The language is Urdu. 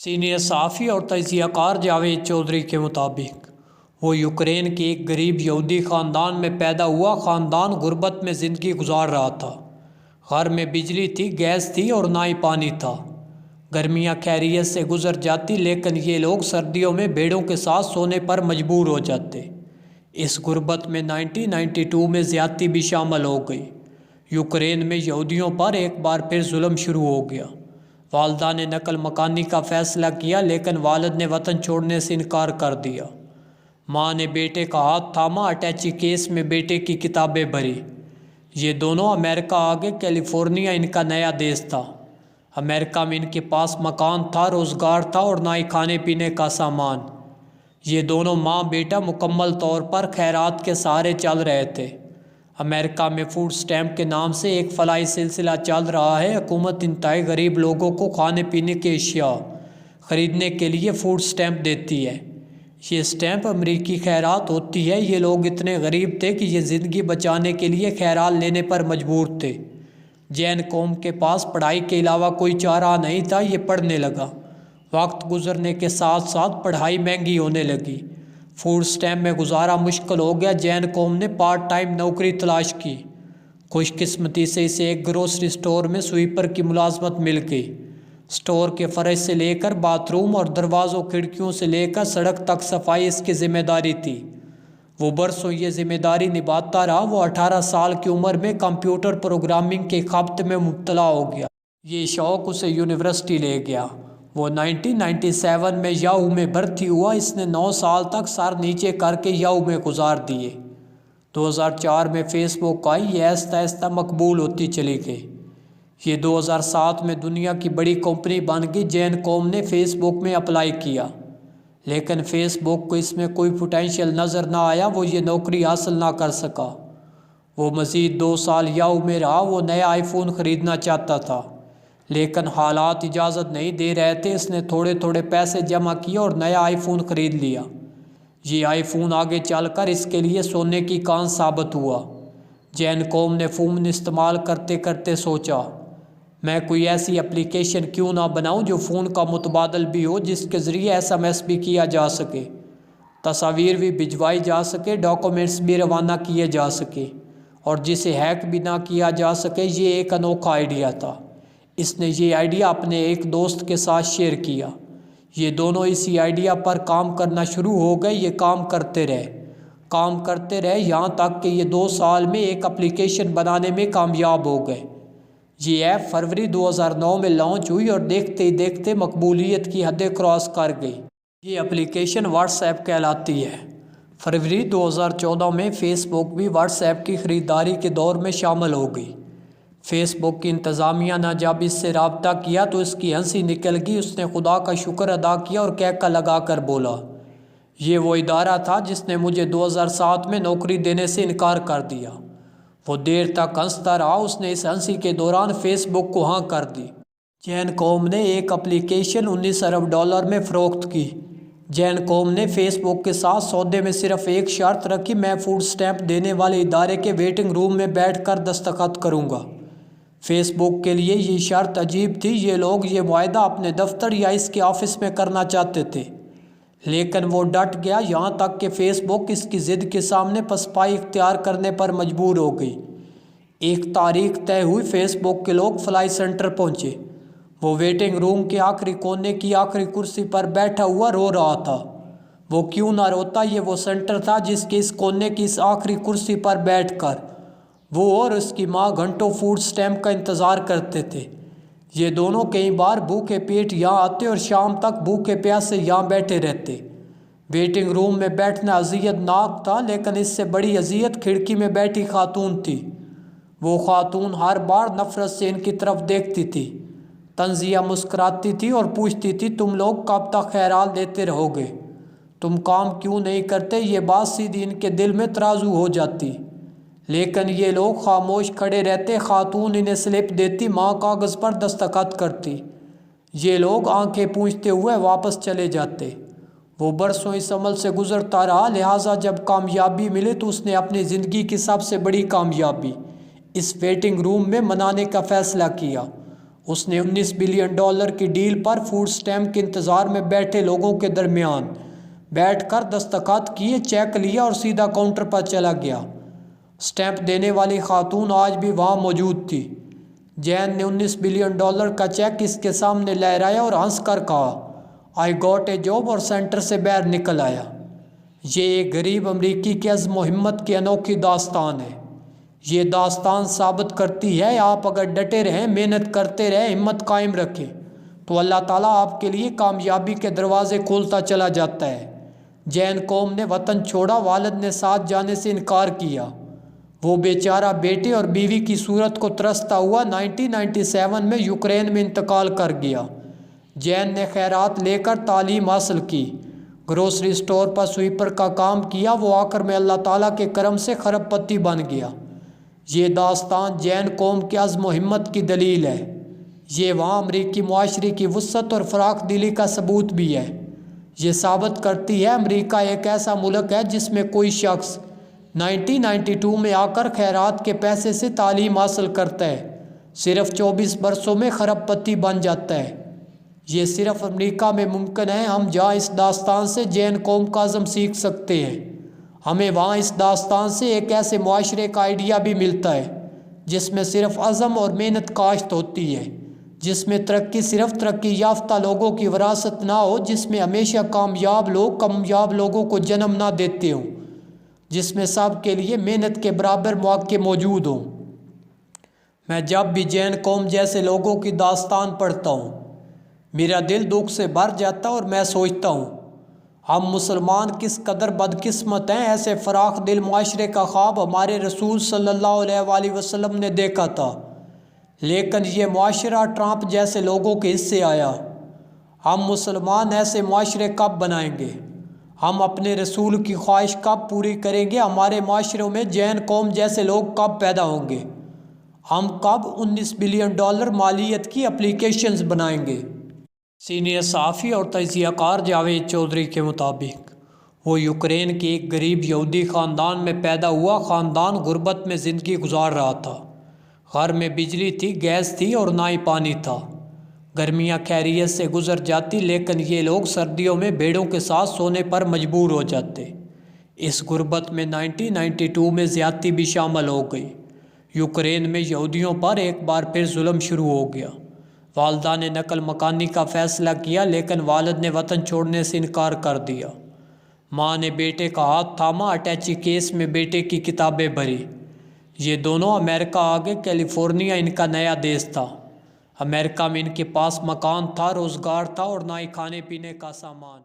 سینئر صحافی اور تجزیہ کار جاوید چودھری کے مطابق وہ یوکرین کے ایک غریب یہودی خاندان میں پیدا ہوا۔ خاندان غربت میں زندگی گزار رہا تھا۔ گھر میں بجلی تھی، گیس تھی اور نہ ہی پانی تھا۔ گرمیاں خیریت سے گزر جاتی، لیکن یہ لوگ سردیوں میں بھیڑوں کے ساتھ سونے پر مجبور ہو جاتے۔ اس غربت میں 1992 میں زیادتی بھی شامل ہو گئی۔ یوکرین میں یہودیوں پر ایک بار پھر ظلم شروع ہو گیا۔ والدہ نے نقل مکانی کا فیصلہ کیا، لیکن والد نے وطن چھوڑنے سے انکار کر دیا۔ ماں نے بیٹے کا ہاتھ تھاما، اٹیچی کیس میں بیٹے کی کتابیں بھری۔ یہ دونوں امریکہ آ گئے۔ کیلیفورنیا ان کا نیا دیش تھا۔ امریکہ میں ان کے پاس مکان تھا، روزگار تھا اور نہ ہی کھانے پینے کا سامان۔ یہ دونوں ماں بیٹا مکمل طور پر خیرات کے سہارے چل رہے تھے۔ امریکہ میں فوڈ سٹیمپ کے نام سے ایک فلاحی سلسلہ چل رہا ہے۔ حکومت انتہائی غریب لوگوں کو کھانے پینے کی اشیاء خریدنے کے لیے فوڈ سٹیمپ دیتی ہے۔ یہ سٹیمپ امریکی خیرات ہوتی ہے۔ یہ لوگ اتنے غریب تھے کہ یہ زندگی بچانے کے لیے خیرات لینے پر مجبور تھے۔ جین قوم کے پاس پڑھائی کے علاوہ کوئی چارہ نہیں تھا۔ یہ پڑھنے لگا۔ وقت گزرنے کے ساتھ ساتھ پڑھائی مہنگی ہونے لگی۔ فوڈ سٹیمپ میں گزارا مشکل ہو گیا۔ جین قوم نے پارٹ ٹائم نوکری تلاش کی۔ خوش قسمتی سے اسے ایک گروسری سٹور میں سویپر کی ملازمت مل گئی۔ سٹور کے فرش سے لے کر باتھ روم اور دروازوں کھڑکیوں سے لے کر سڑک تک صفائی اس کی ذمہ داری تھی۔ وہ برسوں یہ ذمہ داری نبھاتا رہا۔ وہ 18 سال کی عمر میں کمپیوٹر پروگرامنگ کے خبط میں مبتلا ہو گیا۔ یہ شوق اسے یونیورسٹی لے گیا۔ وہ 1997 میں یاہو میں بھرتی ہوا۔ اس نے 9 سال تک سر نیچے کر کے یاہو میں گزار دیے۔ 2004 میں فیس بک آئی۔ یہ آہستہ آہستہ مقبول ہوتی چلی گئی۔ یہ 2007 میں دنیا کی بڑی کمپنی بن گئی۔ جین قوم نے فیس بک میں اپلائی کیا، لیکن فیس بک کو اس میں کوئی پوٹینشیل نظر نہ آیا۔ وہ یہ نوکری حاصل نہ کر سکا۔ وہ مزید 2 سال یاہو میں رہا۔ وہ نیا آئی فون خریدنا چاہتا تھا، لیکن حالات اجازت نہیں دے رہے تھے۔ اس نے تھوڑے تھوڑے پیسے جمع کیے اور نیا آئی فون خرید لیا۔ یہ آئی فون آگے چل کر اس کے لیے سونے کی کان ثابت ہوا۔ جین قوم نے فون استعمال کرتے کرتے سوچا، میں کوئی ایسی اپلیکیشن کیوں نہ بناؤں جو فون کا متبادل بھی ہو، جس کے ذریعے SMS بھی کیا جا سکے، تصاویر بھی بھجوائی جا سکے، ڈاکومنٹس بھی روانہ کیے جا سکے اور جسے ہیک بھی نہ کیا جا سکے۔ یہ ایک انوکھا آئیڈیا تھا۔ اس نے یہ آئیڈیا اپنے ایک دوست کے ساتھ شیئر کیا۔ یہ دونوں اسی آئیڈیا پر کام کرنا شروع ہو گئے۔ یہ کام کرتے رہے یہاں تک کہ یہ 2 سال میں ایک اپلیکیشن بنانے میں کامیاب ہو گئے۔ یہ ایپ فروری 2009 میں لانچ ہوئی اور دیکھتے ہی دیکھتے مقبولیت کی حدیں کراس کر گئی۔ یہ اپلیکیشن واٹس ایپ کہلاتی ہے۔ فروری 2014 میں فیس بک بھی واٹس ایپ کی خریداری کے دور میں شامل ہو گئی۔ فیس بک کی انتظامیہ نے جب اس سے رابطہ کیا تو اس کی ہنسی نکل گئی۔ اس نے خدا کا شکر ادا کیا اور کہکا لگا کر بولا، یہ وہ ادارہ تھا جس نے مجھے 2007 میں نوکری دینے سے انکار کر دیا۔ وہ دیر تک ہنستا رہا۔ اس نے اس ہنسی کے دوران فیس بک کو ہاں کر دی۔ جین قوم نے ایک اپلیکیشن $19 ارب میں فروخت کی۔ جین قوم نے فیس بک کے ساتھ سودے میں صرف ایک شرط رکھی، میں فوڈ سٹیمپ دینے والے ادارے کے ویٹنگ روم میں بیٹھ کر دستخط کروں گا۔ فیس بک کے لیے یہ شرط عجیب تھی۔ یہ لوگ یہ معاہدہ اپنے دفتر یا اس کے آفس میں کرنا چاہتے تھے، لیکن وہ ڈٹ گیا، یہاں تک کہ فیس بک اس کی ضد کے سامنے پسپائی اختیار کرنے پر مجبور ہو گئی۔ ایک تاریخ طے ہوئی۔ فیس بک کے لوگ فلائی سینٹر پہنچے۔ وہ ویٹنگ روم کے آخری کونے کی آخری کرسی پر بیٹھا ہوا رو رہا تھا۔ وہ کیوں نہ روتا؟ یہ وہ سینٹر تھا جس کے اس کونے کی اس آخری کرسی پر بیٹھ کر وہ اور اس کی ماں گھنٹوں فوڈ سٹیمپ کا انتظار کرتے تھے۔ یہ دونوں کئی بار بھوکے پیٹ یہاں آتے اور شام تک بھوکے پیاسے یہاں بیٹھے رہتے۔ ویٹنگ روم میں بیٹھنا اذیت ناک تھا، لیکن اس سے بڑی اذیت کھڑکی میں بیٹھی خاتون تھی۔ وہ خاتون ہر بار نفرت سے ان کی طرف دیکھتی تھی۔ طنزیہ مسکراتی تھی اور پوچھتی تھی، تم لوگ کب تک خیرات دیتے رہو گے؟ تم کام کیوں نہیں کرتے؟ یہ بات سیدھی ان کے دل میں ترازو ہو جاتی، لیکن یہ لوگ خاموش کھڑے رہتے۔ خاتون انہیں سلپ دیتی، ماں کاغذ پر دستخط کرتی۔ یہ لوگ آنکھیں پوچھتے ہوئے واپس چلے جاتے۔ وہ برسوں اس عمل سے گزرتا رہا، لہٰذا جب کامیابی ملی تو اس نے اپنی زندگی کی سب سے بڑی کامیابی اس ویٹنگ روم میں منانے کا فیصلہ کیا۔ اس نے $19 بلین کی ڈیل پر فوڈ اسٹیمپ کے انتظار میں بیٹھے لوگوں کے درمیان بیٹھ کر دستخط کیے، چیک لیا اور سیدھا کاؤنٹر پر چلا گیا۔ اسٹیمپ دینے والی خاتون آج بھی وہاں موجود تھی۔ جین نے $19 بلین کا چیک اس کے سامنے لہرایا اور ہنس کر کہا، "آئی گاٹ اے جاب"، اور سینٹر سے باہر نکل آیا۔ یہ ایک غریب امریکی کے عزم و ہمت کی انوکھی داستان ہے۔ یہ داستان ثابت کرتی ہے آپ اگر ڈٹے رہیں، محنت کرتے رہیں، ہمت قائم رکھیں تو اللہ تعالیٰ آپ کے لیے کامیابی کے دروازے کھولتا چلا جاتا ہے۔ جین قوم نے وطن چھوڑا، والد نے ساتھ جانے سے انکار کیا۔ وہ بیچارہ بیٹے اور بیوی کی صورت کو ترستا ہوا 1997 میں یوکرین میں انتقال کر گیا۔ جین نے خیرات لے کر تعلیم حاصل کی، گروسری اسٹور پر سویپر کا کام کیا۔ وہ آخر میں اللہ تعالیٰ کے کرم سے کھرب پتی بن گیا۔ یہ داستان جین قوم کے عزم و ہمت کی دلیل ہے۔ یہ وہاں امریکی معاشرے کی وسعت اور فراخ دلی کا ثبوت بھی ہے۔ یہ ثابت کرتی ہے امریکہ ایک ایسا ملک ہے جس میں کوئی شخص 1992 میں آ کر خیرات کے پیسے سے تعلیم حاصل کرتا ہے، صرف 24 برسوں میں کھرب پتی بن جاتا ہے۔ یہ صرف امریکہ میں ممکن ہے۔ ہم جہاں اس داستان سے جین قوم کا عزم سیکھ سکتے ہیں، ہمیں وہاں اس داستان سے ایک ایسے معاشرے کا آئیڈیا بھی ملتا ہے جس میں صرف عزم اور محنت کاشت ہوتی ہے، جس میں ترقی صرف ترقی یافتہ لوگوں کی وراثت نہ ہو، جس میں ہمیشہ کامیاب لوگ کامیاب لوگوں کو جنم نہ دیتے ہوں، جس میں سب کے لیے محنت کے برابر مواقع موجود ہوں۔ میں جب بھی جین قوم جیسے لوگوں کی داستان پڑھتا ہوں، میرا دل دکھ سے بھر جاتا اور میں سوچتا ہوں ہم مسلمان کس قدر بدقسمت ہیں۔ ایسے فراخ دل معاشرے کا خواب ہمارے رسول صلی اللہ علیہ وآلہ وسلم نے دیکھا تھا، لیکن یہ معاشرہ ٹرمپ جیسے لوگوں کے حصے آیا۔ ہم مسلمان ایسے معاشرے کب بنائیں گے؟ ہم اپنے رسول کی خواہش کب پوری کریں گے؟ ہمارے معاشروں میں جین قوم جیسے لوگ کب پیدا ہوں گے؟ ہم کب $19 بلین مالیت کی اپلیکیشنز بنائیں گے؟ سینئر صحافی اور تجزیہ کار جاوید چودھری کے مطابق وہ یوکرین کے ایک غریب یہودی خاندان میں پیدا ہوا۔ خاندان غربت میں زندگی گزار رہا تھا۔ گھر میں بجلی تھی، گیس تھی اور نہ ہی پانی تھا۔ گرمیاں خیریت سے گزر جاتی، لیکن یہ لوگ سردیوں میں بھیڑوں کے ساتھ سونے پر مجبور ہو جاتے۔ اس غربت میں 1992 میں زیادتی بھی شامل ہو گئی۔ یوکرین میں یہودیوں پر ایک بار پھر ظلم شروع ہو گیا۔ والدہ نے نقل مکانی کا فیصلہ کیا، لیکن والد نے وطن چھوڑنے سے انکار کر دیا۔ ماں نے بیٹے کا ہاتھ تھاما، اٹیچی کیس میں بیٹے کی کتابیں بھری۔ یہ دونوں امریکہ آگے، کیلیفورنیا ان کا نیا دیش تھا۔ امریکہ میں ان کے پاس مکان تھا، روزگار تھا اور نہ ہی کھانے پینے کا سامان۔